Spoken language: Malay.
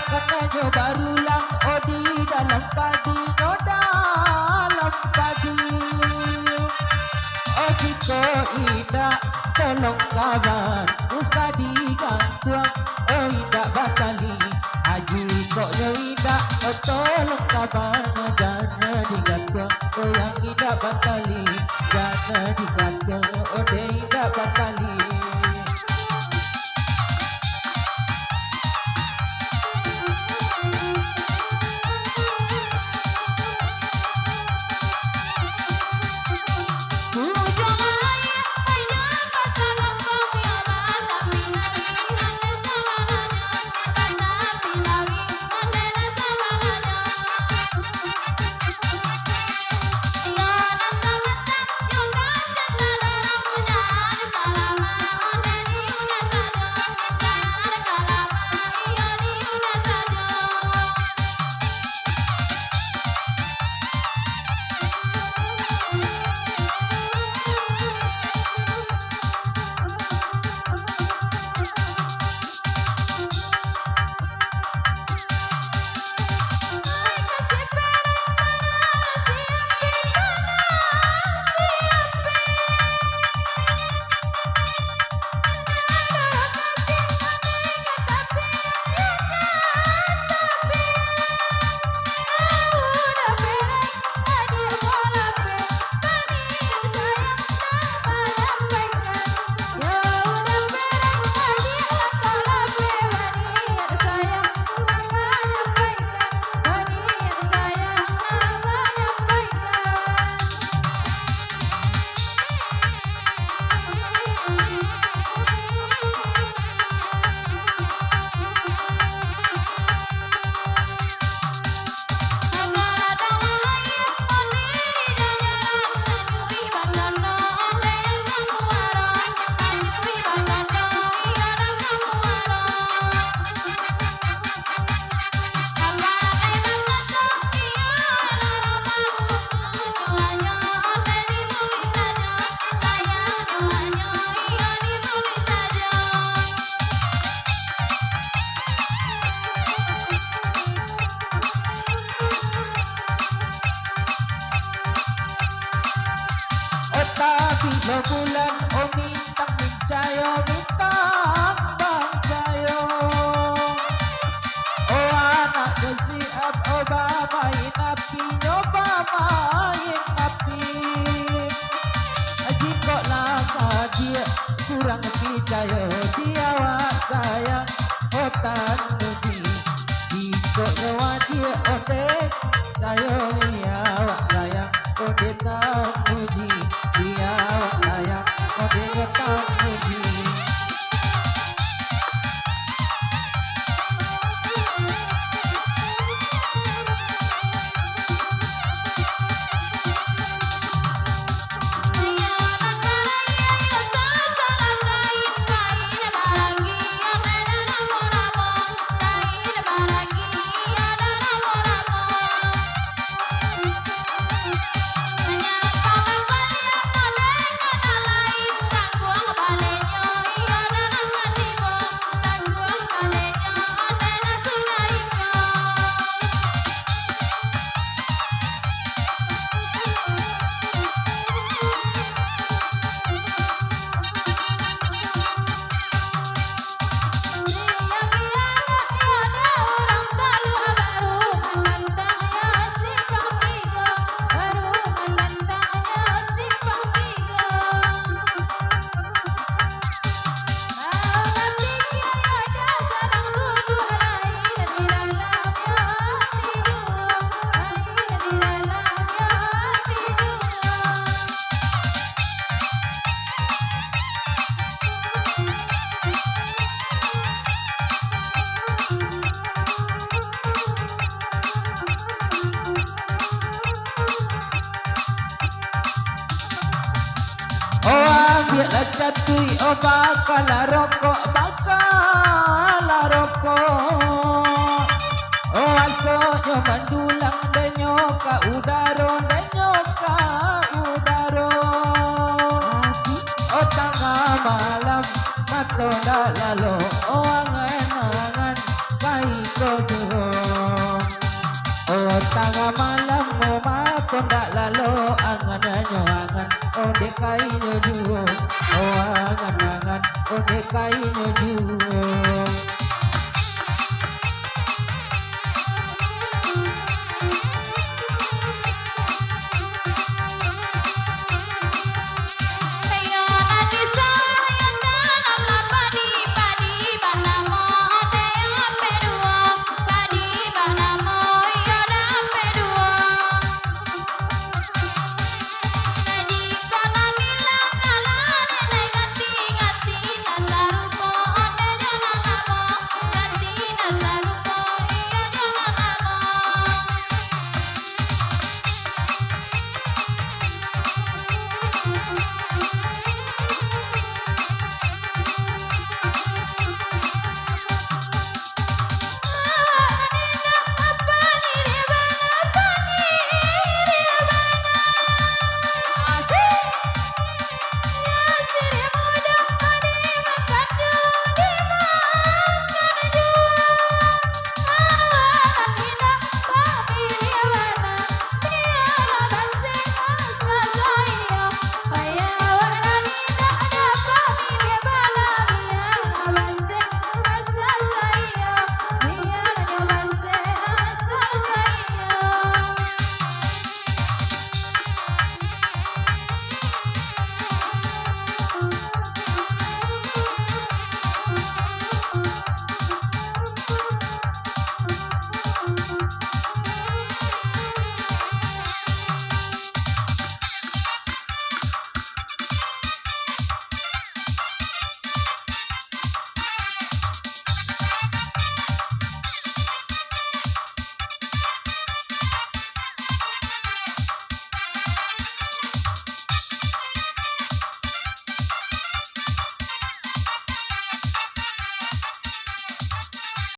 katanya barulang oh di dalam padi oh dalam padi oh jika tidak tolong kawan usah digantung oh tidak batali haji kok tidak oh tolong kawan jangan digantung oh yang tidak batali jangan digantung oh tidak batali. Bila bulan oh bintang mencayo bintang bangsayo oh anak bersiap oh bamain api nyoba main api jika lama dia kurang percaya dia awak sayang oh tanuji jika nyawa dia oh dek saya dia awak sayang oh dia tanuji dia awak sayang oh dia tanuji. Catui oh bakal rokok oh asonyo mandulang denyo ka udaro oh tengah malam mato lalo oh angan-angan kai ko dekainya dua, oh angan-angan, oh dekainya dua.